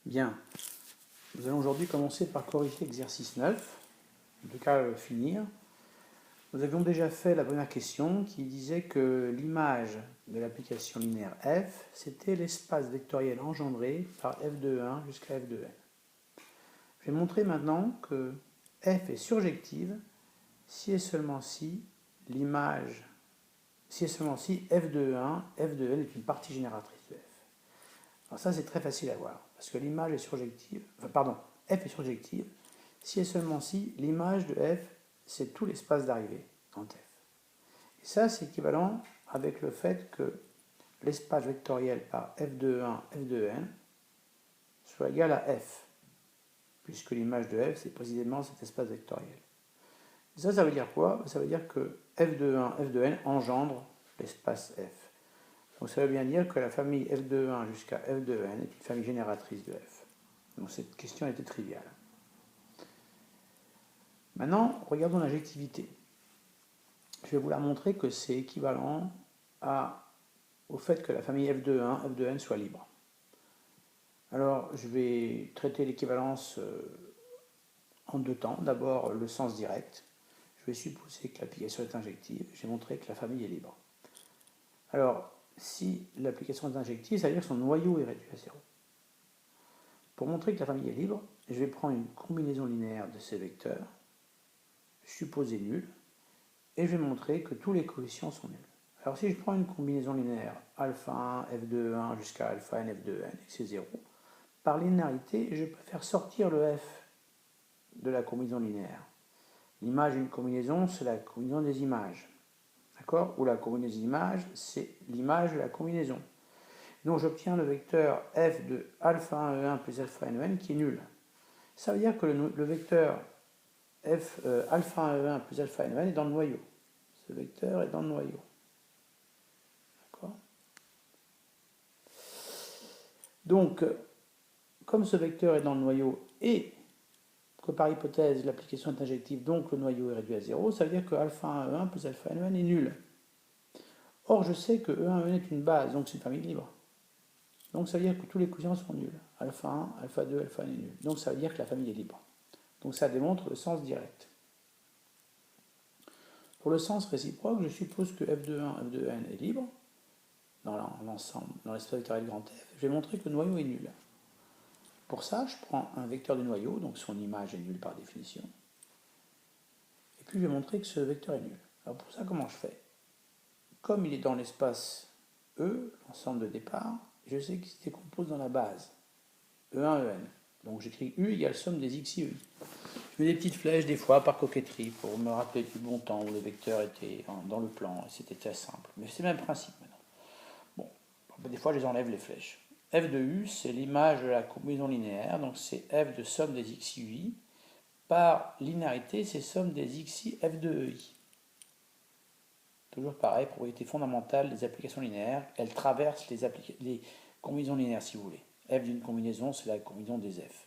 Bien, nous allons aujourd'hui commencer par corriger l'exercice 9, en tout cas finir. Nous avions déjà fait la première question qui disait que l'image de l'application linéaire f, c'était l'espace vectoriel engendré par f de 1 jusqu'à f de n. Je vais montrer maintenant que f est surjective si et seulement si l'image, si et seulement si f de 1, f de n est une partie génératrice de f. Alors ça c'est très facile à voir, parce que l'image est surjective, f est surjective, si et seulement si l'image de f c'est tout l'espace d'arrivée dans f. Et ça c'est équivalent avec le fait que l'espace vectoriel par f de 1, f de n soit égal à f, puisque l'image de f c'est précisément cet espace vectoriel. Et ça veut dire quoi? Ça veut dire que f de 1, f de n engendre l'espace f. Donc ça veut bien dire que la famille f de 1 jusqu'à f de n est une famille génératrice de f. Donc cette question était triviale. Maintenant, regardons l'injectivité. Je vais vous la montrer que c'est équivalent au fait que la famille f de 1, f de n soit libre. Alors, je vais traiter l'équivalence en deux temps. D'abord, le sens direct. Je vais supposer que l'application est injective. Je vais montrer que la famille est libre. Alors, si l'application est injective, ça veut dire que son noyau est réduit à 0. Pour montrer que la famille est libre, je vais prendre une combinaison linéaire de ces vecteurs, supposée nulle, et je vais montrer que tous les coefficients sont nuls. Alors si je prends une combinaison linéaire alpha 1, f de 1 jusqu'à alpha n, f de n, et que c'est 0, par linéarité, je peux faire sortir le f de la combinaison linéaire. L'image d'une combinaison, c'est la combinaison des images. D'accord? Ou la combinaison des images, c'est l'image de la combinaison. Donc j'obtiens le vecteur f de alpha 1 e1 plus alpha n e n qui est nul. Ça veut dire que le vecteur f alpha 1 e1 plus alpha n e n est dans le noyau. Ce vecteur est dans le noyau. D'accord? Donc, comme ce vecteur est dans le noyau et que par hypothèse l'application est injective, donc le noyau est réduit à 0, ça veut dire que alpha 1 e1 plus alpha n e n est nul. Or, je sais que e1 e n est une base, donc c'est une famille libre. Donc ça veut dire que tous les coefficients sont nuls. Alpha 1, alpha 2, alpha n est nul. Donc ça veut dire que la famille est libre. Donc ça démontre le sens direct. Pour le sens réciproque, je suppose que f de 1, f de n est libre dans l'ensemble, dans l'espace vectoriel grand F. Je vais montrer que le noyau est nul. Pour ça, je prends un vecteur du noyau, donc son image est nulle par définition. Et puis je vais montrer que ce vecteur est nul. Alors pour ça, comment je fais? Comme il est dans l'espace E, l'ensemble de départ, je sais qu'il se décompose dans la base, E1, En. Donc j'écris U égale somme des x, i, Je mets des petites flèches des fois par coquetterie pour me rappeler du bon temps où le vecteur était dans le plan et c'était très simple. Mais c'est le même principe maintenant. Bon, des fois je les enlève les flèches. F de U, c'est l'image de la combinaison linéaire, donc c'est F de somme des x, i. Par linéarité, c'est somme des xi f de ei. Toujours pareil, propriété fondamentale des applications linéaires, elles traversent les combinaisons linéaires si vous voulez. F d'une combinaison, c'est la combinaison des f.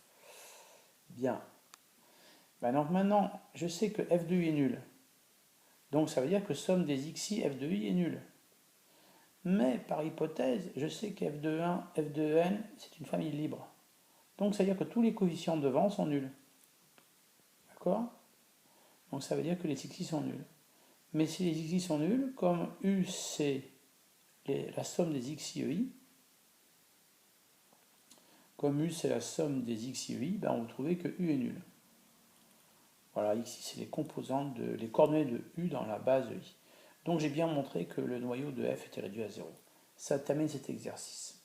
Bien. Donc maintenant, je sais que f de i est nul. Donc ça veut dire que somme des xi f de i est nulle. Mais par hypothèse, je sais que f de 1, f de n, c'est une famille libre. Donc ça veut dire que tous les coefficients devant sont nuls. D'accord? Donc ça veut dire que les xi sont nuls. Mais si les xi sont nuls, comme u c'est la somme des xi ei, comme u c'est la somme des xi ei, on va trouver que u est nul. Voilà, ici c'est les composantes, les coordonnées de u dans la base de i. Donc j'ai bien montré que le noyau de f était réduit à 0. Ça termine cet exercice.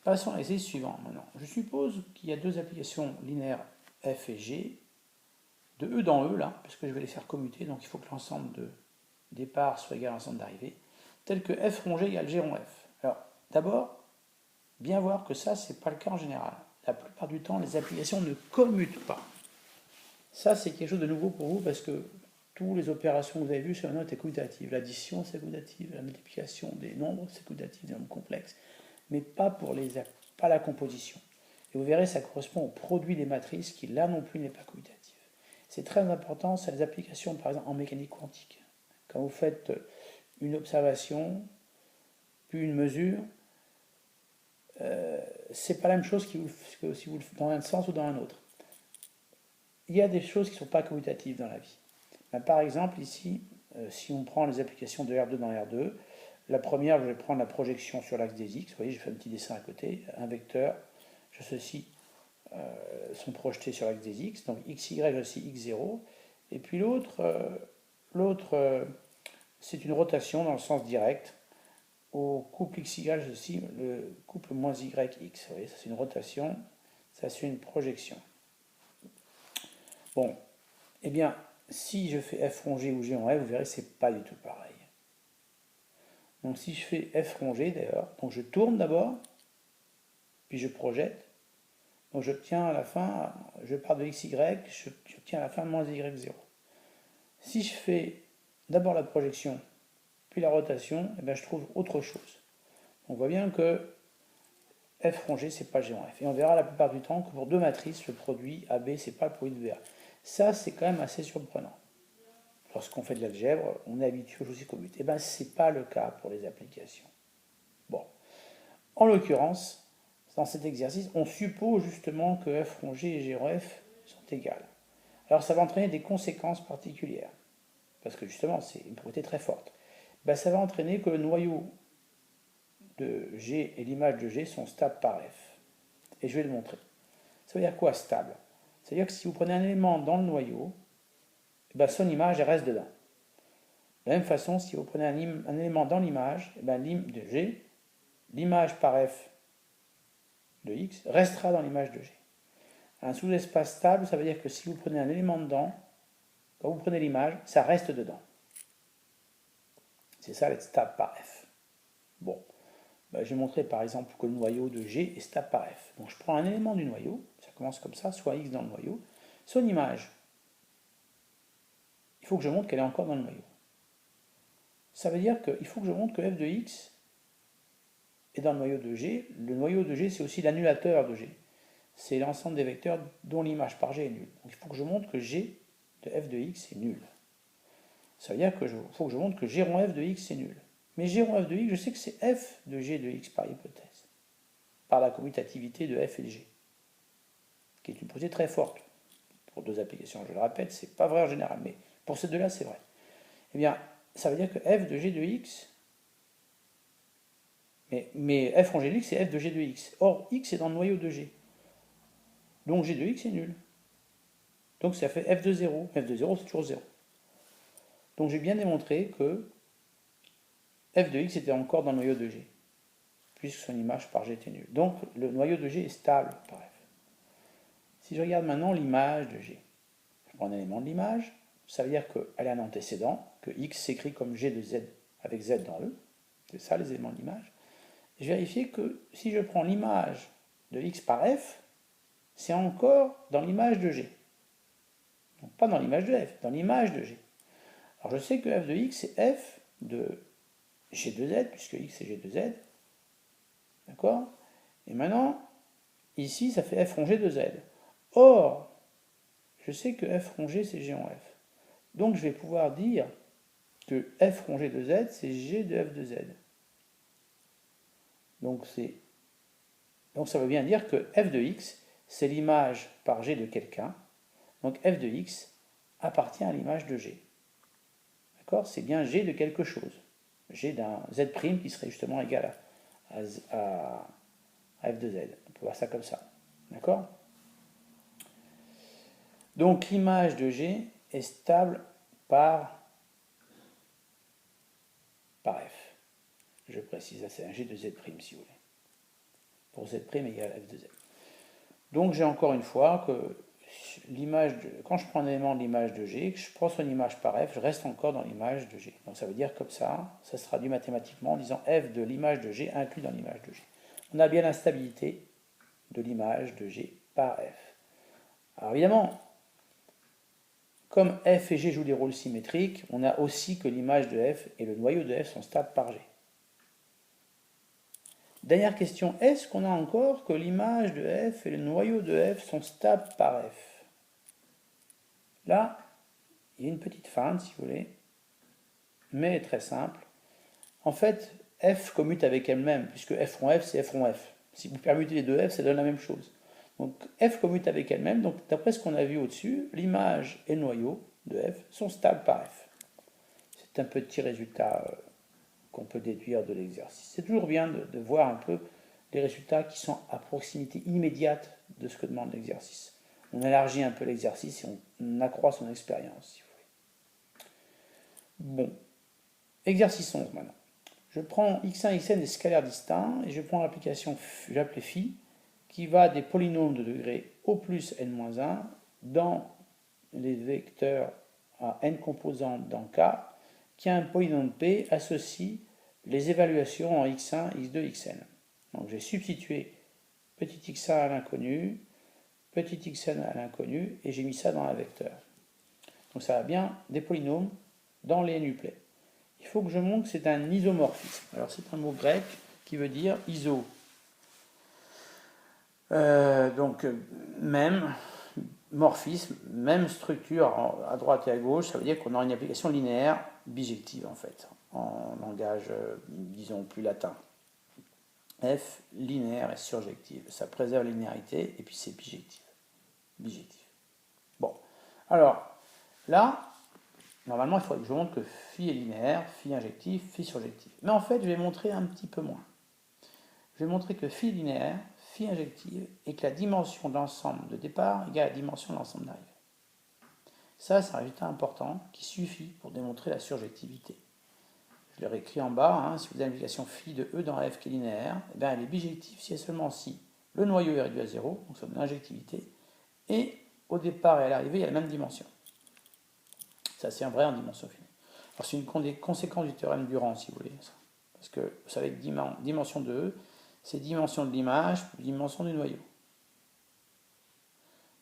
Passons à l'exercice suivant maintenant. Je suppose qu'il y a deux applications linéaires f et g, de e dans e là, puisque je vais les faire commuter, donc il faut que l'ensemble de départ soit égal à l'ensemble d'arrivée, tel que f rond g égale g rond f. Alors d'abord, bien voir que ça, c'est pas le cas en général. La plupart du temps, les applications ne commutent pas. Ça, c'est quelque chose de nouveau pour vous parce que toutes les opérations que vous avez vues sur la note est commutative. L'addition, c'est commutative. La multiplication des nombres, c'est commutative, des nombres complexes. Mais pas pour la composition. Et vous verrez, ça correspond au produit des matrices qui, là non plus, n'est pas commutatif. C'est très important, c'est les applications, par exemple, en mécanique quantique. Quand vous faites une observation, puis une mesure, c'est pas la même chose que si vous le faites dans un sens ou dans un autre. Il y a des choses qui ne sont pas commutatives dans la vie. Ben, par exemple, ici, si on prend les applications de R2 dans R2, la première, je vais prendre la projection sur l'axe des X. Vous voyez, j'ai fait un petit dessin à côté. Un vecteur, ceux-ci sont projetés sur l'axe des X. Donc XY, aussi X0. Et puis l'autre, c'est une rotation dans le sens direct. Au couple XY, aussi le couple moins YX. Vous voyez, ça c'est une rotation, ça c'est une projection. Bon, eh bien, si je fais f rond G ou G en F, vous verrez, c'est pas du tout pareil. Donc si je fais f rond G d'ailleurs, donc je tourne d'abord, puis je projette. Donc j'obtiens à la fin, je pars de XY, j'obtiens à la fin moins Y0. Si je fais d'abord la projection, puis la rotation, eh bien, je trouve autre chose. On voit bien que f rond G, c'est pas G en F. Et on verra la plupart du temps que pour deux matrices, le produit AB, c'est pas le produit de VR. Ça, c'est quand même assez surprenant. Lorsqu'on fait de l'algèbre, on est habitué aux choses commutes. Eh bien, ce n'est pas le cas pour les applications. Bon. En l'occurrence, dans cet exercice, on suppose justement que f rond G et G rond F sont égales. Alors, ça va entraîner des conséquences particulières. Parce que justement, c'est une propriété très forte. Ben, ça va entraîner que le noyau de G et l'image de G sont stables par F. Et je vais le montrer. Ça veut dire quoi, stable? Ça veut dire que si vous prenez un élément dans le noyau, ben son image elle reste dedans. De la même façon, si vous prenez un élément dans l'image, ben de G, l'image par F de X restera dans l'image de G. Un sous-espace stable, ça veut dire que si vous prenez un élément dedans, quand vous prenez l'image, ça reste dedans. C'est ça, être stable par F. Bon, ben, je vais montrer par exemple que le noyau de G est stable par F. Donc je prends un élément du noyau, ça commence comme ça, soit X dans le noyau, son image. Il faut que je montre qu'elle est encore dans le noyau. Ça veut dire qu'il faut que je montre que f de x est dans le noyau de G. Le noyau de G, c'est aussi l'annulateur de G. C'est l'ensemble des vecteurs dont l'image par G est nulle. Donc il faut que je montre que G de f de x est nul. Ça veut dire qu'il faut que je montre que G rond f de x est nul. Mais G rond f de x, je sais que c'est f de G de x par hypothèse, par la commutativité de f et de G, qui est une propriété très forte. Pour deux applications, je le répète, c'est pas vrai en général, mais pour ces deux-là, c'est vrai. Eh bien, ça veut dire que f de G de x, mais f rond G de x, c'est f de G de x. Or, x est dans le noyau de G. Donc G de x est nul. Donc ça fait f de 0. f de 0, c'est toujours 0. Donc j'ai bien démontré que f de x était encore dans le noyau de G, puisque son image par G était nulle. Donc le noyau de G est stable par f. Si je regarde maintenant l'image de G, je prends un élément de l'image, ça veut dire qu'elle a un antécédent, que x s'écrit comme G de z avec z dans E. C'est ça les éléments de l'image. Je vais vérifier que si je prends l'image de x par f, c'est encore dans l'image de G. Donc pas dans l'image de f, dans l'image de G. Alors je sais que f de x c'est f de G de z, puisque x c'est G de z. D'accord? Et maintenant, ici ça fait f rond G de z. Or, je sais que f rond G c'est G en f. Donc je vais pouvoir dire que f rond G de z c'est G de f de z. Donc ça veut bien dire que f de x, c'est l'image par G de quelqu'un. Donc f de x appartient à l'image de G. D'accord? C'est bien G de quelque chose. G d'un z' qui serait justement égal à f de z. On peut voir ça comme ça. D'accord? Donc l'image de G est stable par f. Je précise, c'est un G de z' si vous voulez. Pour z' égale f de z. Donc j'ai encore une fois que quand je prends un élément de l'image de G, que je prends son image par f, je reste encore dans l'image de G. Donc ça veut dire comme ça se traduit mathématiquement en disant f de l'image de G inclus dans l'image de G. On a bien la stabilité de l'image de G par f. Alors évidemment, comme f et G jouent des rôles symétriques, on a aussi que l'image de f et le noyau de f sont stables par G. Dernière question, est-ce qu'on a encore que l'image de f et le noyau de f sont stables par f? Là, il y a une petite feinte, si vous voulez, mais très simple. En fait, f commute avec elle-même, puisque f rond f, c'est f rond f. Si vous permutez les deux f, ça donne la même chose. Donc f commute avec elle-même, donc d'après ce qu'on a vu au-dessus, l'image et le noyau de f sont stables par f. C'est un petit résultat qu'on peut déduire de l'exercice. C'est toujours bien de voir un peu les résultats qui sont à proximité immédiate de ce que demande l'exercice. On élargit un peu l'exercice et on accroît son expérience, si vous voulez. Bon, exercice 11 maintenant. Je prends x1, xn des scalaires distincts et je prends l'application, j'appelle phi, qui va des polynômes de degré au plus n-1 dans les vecteurs à n composantes dans K, qui a un polynôme P associe les évaluations en x1, x2, xn. Donc j'ai substitué petit x1 à l'inconnu, petit xn à l'inconnu, et j'ai mis ça dans un vecteur. Donc ça va bien des polynômes dans les nuplets. Il faut que je montre que c'est un isomorphisme. Alors c'est un mot grec qui veut dire iso. Donc même morphisme, même structure à droite et à gauche, ça veut dire qu'on aura une application linéaire bijective en fait, en langage, disons, plus latin. F, linéaire et surjective. Ça préserve la linéarité et puis c'est bijectif. Bijectif. Bon, alors là, normalement il faudrait que je montre que phi est linéaire, phi injectif, phi surjectif. Mais en fait, je vais montrer un petit peu moins. Je vais montrer que phi linéaire, phi injective, et que la dimension de l'ensemble de départ égale à la dimension de l'ensemble d'arrivée. Ça, c'est un résultat important qui suffit pour démontrer la surjectivité. Je l'ai réécrit en bas, hein, si vous avez l'application phi de E dans F qui est linéaire, eh bien elle est bijective si et seulement si le noyau est réduit à 0, donc ça donne l'injectivité, et au départ et à l'arrivée, il y a la même dimension. Ça, c'est un vrai en dimension finie. Alors, c'est une des conséquences du théorème Durand, si vous voulez. Ça. Parce que vous savez que dimension de E, c'est dimension de l'image plus dimension du noyau.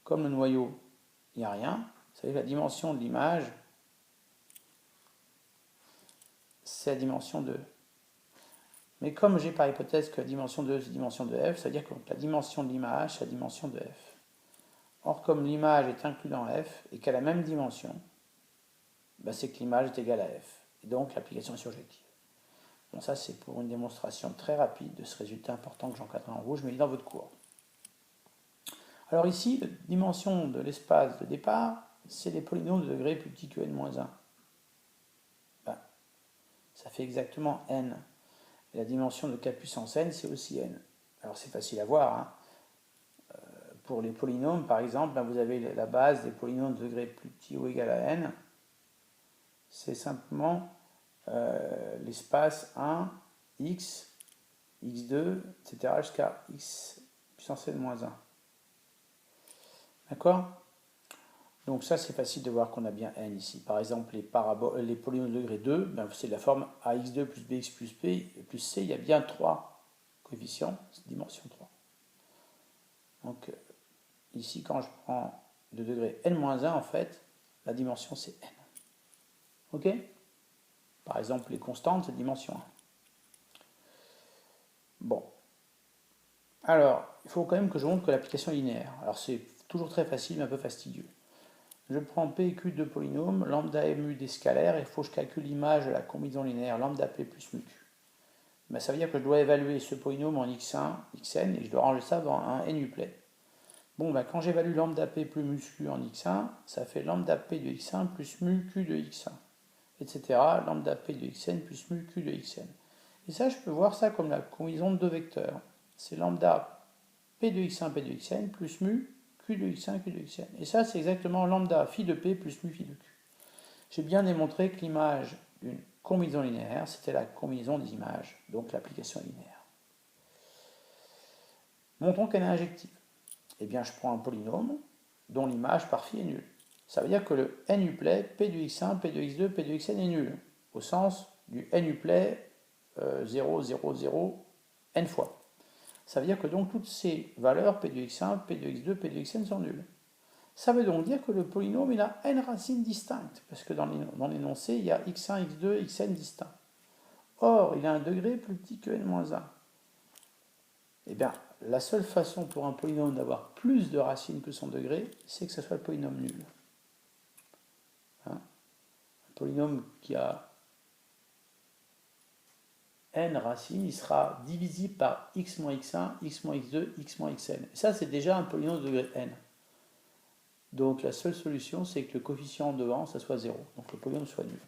Comme le noyau, il n'y a rien, vous savez que la dimension de l'image, c'est la dimension de E. Mais comme j'ai par hypothèse que la dimension de E, c'est la dimension de F, ça veut dire que la dimension de l'image, c'est la dimension de F. Or, comme l'image est inclue dans F et qu'elle a la même dimension, ben c'est que l'image est égale à F. Et donc, l'application est surjective. Bon, ça, c'est pour une démonstration très rapide de ce résultat important que j'encadre en rouge, mais il est dans votre cours. Alors ici, la dimension de l'espace de départ, c'est les polynômes de degré plus petit que n-1. Ben, ça fait exactement n. Et la dimension de k puissance n, c'est aussi n. Alors c'est facile à voir. Hein. Pour les polynômes, par exemple, ben, vous avez la base des polynômes de degré plus petit ou égal à n. C'est simplement l'espace 1, x, x2, etc. jusqu'à x puissance n-1. D'accord? Donc ça, c'est facile de voir qu'on a bien n ici. Par exemple, les polynômes de degré 2, ben, c'est la forme ax2 plus bx plus p plus c. Il y a bien 3 coefficients, c'est dimension 3. Donc ici, quand je prends de degré n-1, en fait, la dimension c'est n. Ok? Par exemple, les constantes, c'est dimension 1. Bon. Alors, il faut quand même que je montre que l'application est linéaire. Alors c'est toujours très facile, mais un peu fastidieux. Je prends P et Q de polynômes, lambda et mu des scalaires, et il faut que je calcule l'image de la combinaison linéaire lambda P plus mu Q. Ben, ça veut dire que je dois évaluer ce polynôme en x1, xn, et je dois ranger ça dans un n-uplet. Bon, ben, quand j'évalue lambda P plus mu Q en x1, ça fait lambda P de x1 plus mu Q de x1, etc. Lambda P de xn plus mu Q de xn. Et ça, je peux voir ça comme la combinaison de deux vecteurs. C'est lambda P de x1, P de xn plus mu Q de x1, Q de xn. Et ça, c'est exactement lambda phi de P plus mu phi de Q. J'ai bien démontré que l'image d'une combinaison linéaire, c'était la combinaison des images, donc l'application linéaire. Montrons qu'elle est injective. Eh bien, je prends un polynôme dont l'image par phi est nulle. Ça veut dire que le n-uplet P de x1, P de x2, P de xn est nul, au sens du n-uplet 0, 0, 0, n fois. Ça veut dire que donc toutes ces valeurs P de x1, P de x2, P de xn sont nulles. Ça veut donc dire que le polynôme il a n racines distinctes, parce que dans l'énoncé, il y a x1, x2, xn distincts. Or, il a un degré plus petit que n-1. Eh bien, la seule façon pour un polynôme d'avoir plus de racines que son degré, c'est que ce soit le polynôme nul. Hein? Un polynôme qui a n racine, il sera divisible par x moins x1, x moins x2, x moins xn. Et ça, c'est déjà un polynôme de degré n. Donc la seule solution, c'est que le coefficient devant, ça soit 0. Donc le polynôme soit nul.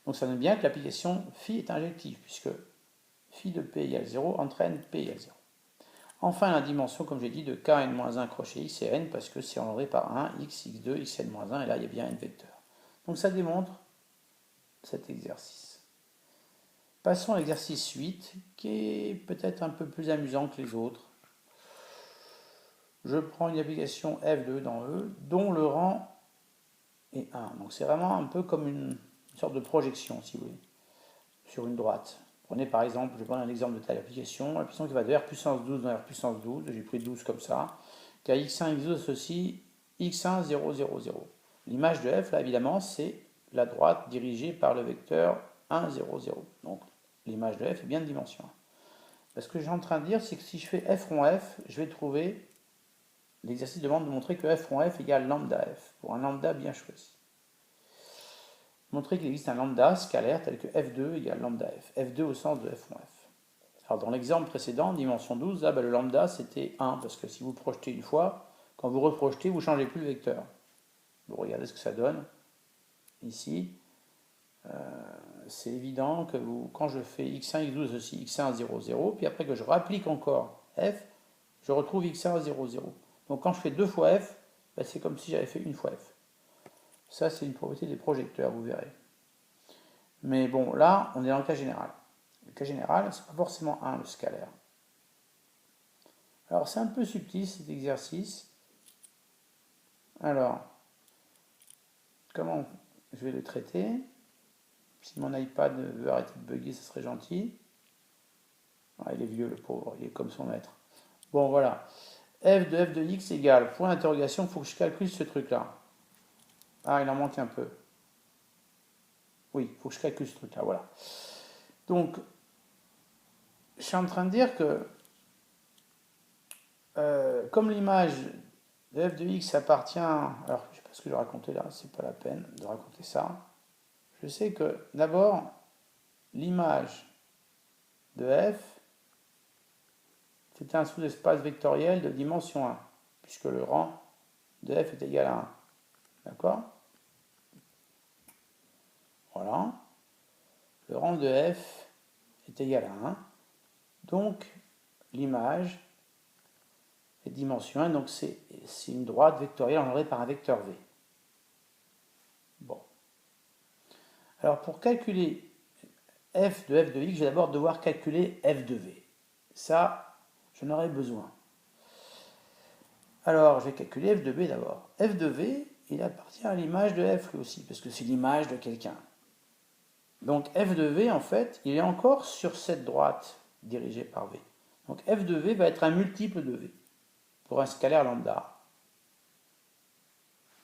Donc ça donne bien que l'application phi est injective, puisque phi de p égale 0 entraîne p égale 0. Enfin, la dimension, comme j'ai dit, de kn-1 crochet x, c'est n, parce que c'est engendré par 1, x, x2, xn-1, et là, il y a bien n vecteur. Donc ça démontre cet exercice. Passons à l'exercice 8, qui est peut-être un peu plus amusant que les autres. Je prends une application f2 dans E, dont le rang est 1. Donc c'est vraiment un peu comme une sorte de projection, si vous voulez, sur une droite. Prenez par exemple, je vais prendre un exemple de telle application, l'application qui va de R puissance 12 dans R puissance 12, j'ai pris 12 comme ça, qu'à x1, x2 associe x1, 0, 0, 0. L'image de f, là, évidemment, c'est la droite dirigée par le vecteur 1, 0, 0. Donc, l'image de f est bien de dimension 1. Ce que j'ai en train de dire, c'est que si je fais f rond f, je vais trouver, l'exercice demande de montrer que f rond f égale lambda f, pour un lambda bien choisi. Montrer qu'il existe un lambda scalaire tel que f2 égale lambda f, f2 au sens de f rond f. Alors dans l'exemple précédent, dimension 12, là, le lambda c'était 1, parce que si vous projetez une fois, quand vous reprojetez, vous ne changez plus le vecteur. Vous regardez ce que ça donne. Ici, c'est évident que quand je fais x1, x12 aussi, x1, 0, 0, puis après que je rapplique encore f, je retrouve x1, 0, 0. Donc quand je fais 2 fois f, ben, c'est comme si j'avais fait une fois f. Ça, c'est une propriété des projecteurs, vous verrez. Mais bon, là, on est dans le cas général. Le cas général, c'est pas forcément 1 le scalaire. Alors, c'est un peu subtil cet exercice. Alors, comment je vais le traiter? Si mon iPad veut arrêter de bugger, ça serait gentil. Ah, il est vieux, le pauvre, il est comme son maître. Bon, voilà. F de x égale, point d'interrogation, il faut que je calcule ce truc-là. Ah, il en manque un peu. Oui, il faut que je calcule ce truc-là, voilà. Donc, je suis en train de dire que, comme l'image de f de x appartient... Alors, je ne sais pas ce que je racontais là, c'est pas la peine de raconter ça. Je sais que, d'abord, l'image de f, c'est un sous-espace vectoriel de dimension 1, puisque le rang de f est égal à 1. D'accord? Voilà. Le rang de f est égal à 1. Donc, l'image est dimension 1, donc c'est une droite vectorielle engendrée par un vecteur v. Bon. Alors, pour calculer f de x, je vais d'abord devoir calculer f de v. Ça, j'en aurai besoin. Alors, je vais calculer f de b d'abord. F de v, il appartient à l'image de f lui aussi, parce que c'est l'image de quelqu'un. Donc f de v, en fait, il est encore sur cette droite dirigée par v. Donc f de v va être un multiple de v, pour un scalaire lambda.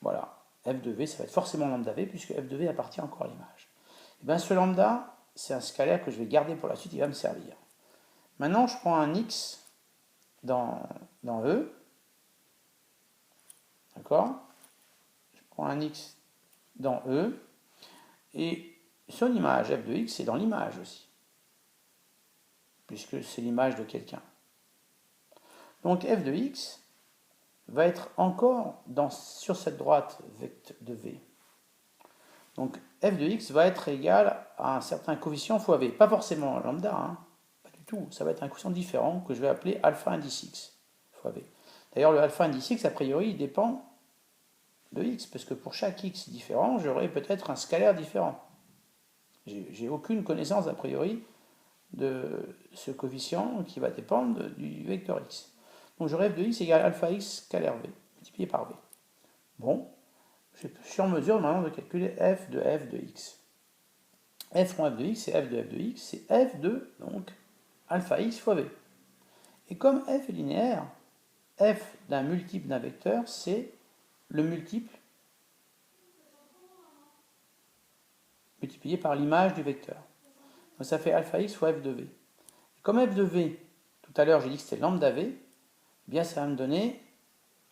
Voilà, f de v, ça va être forcément lambda v, puisque f de v appartient encore à l'image. Et bien ce lambda, c'est un scalaire que je vais garder pour la suite, il va me servir. Maintenant, je prends un x dans E. D'accord? Je prends un x dans E. Et son image, f de x, c'est dans l'image aussi. Puisque c'est l'image de quelqu'un. Donc f de x va être encore sur cette droite de v. Donc f de x va être égal à un certain coefficient fois v. Pas forcément lambda, hein, pas du tout. Ça va être un coefficient différent que je vais appeler alpha indice x fois v. D'ailleurs, le alpha indice x, a priori, il dépend de x, parce que pour chaque x différent, j'aurai peut-être un scalaire différent. J'ai aucune connaissance, a priori, de ce coefficient qui va dépendre du vecteur x. Donc j'aurai f de x égale alpha x scalaire v, multiplié par v. Bon, je suis en mesure maintenant de calculer f de x. F rond f de x, c'est f de x, c'est f de, donc, alpha x fois v. Et comme f est linéaire, f d'un multiple d'un vecteur, c'est le multiple multiplié par l'image du vecteur. Donc ça fait alpha x fois f de v. Et comme f de v, tout à l'heure j'ai dit que c'était lambda v, eh bien ça va me donner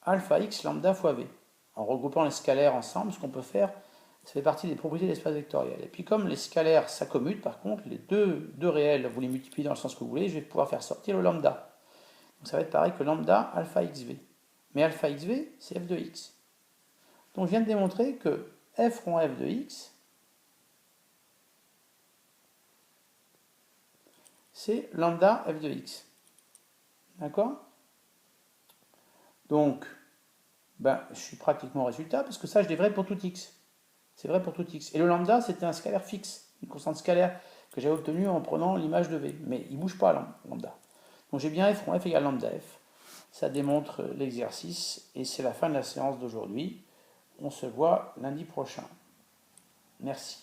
alpha x lambda fois v. En regroupant les scalaires ensemble, ce qu'on peut faire, Ça fait partie des propriétés de l'espace vectoriel. Et puis comme les scalaires s'accommutent, par contre, les deux réels, vous les multipliez dans le sens que vous voulez, je vais pouvoir faire sortir le lambda. Donc ça va être pareil que lambda alpha xv. Mais alpha xv, c'est f de x. Donc je viens de démontrer que f rond f de x, c'est lambda f de x. D'accord? Donc, je suis pratiquement au résultat, parce que ça, je l'ai vrai pour tout x. C'est vrai pour tout x. Et le lambda, c'était un scalaire fixe, une constante scalaire que j'avais obtenue en prenant l'image de v. Mais il ne bouge pas, lambda. Donc j'ai bien f rond f égale lambda f. Ça démontre l'exercice, et c'est la fin de la séance d'aujourd'hui. On se voit lundi prochain. Merci.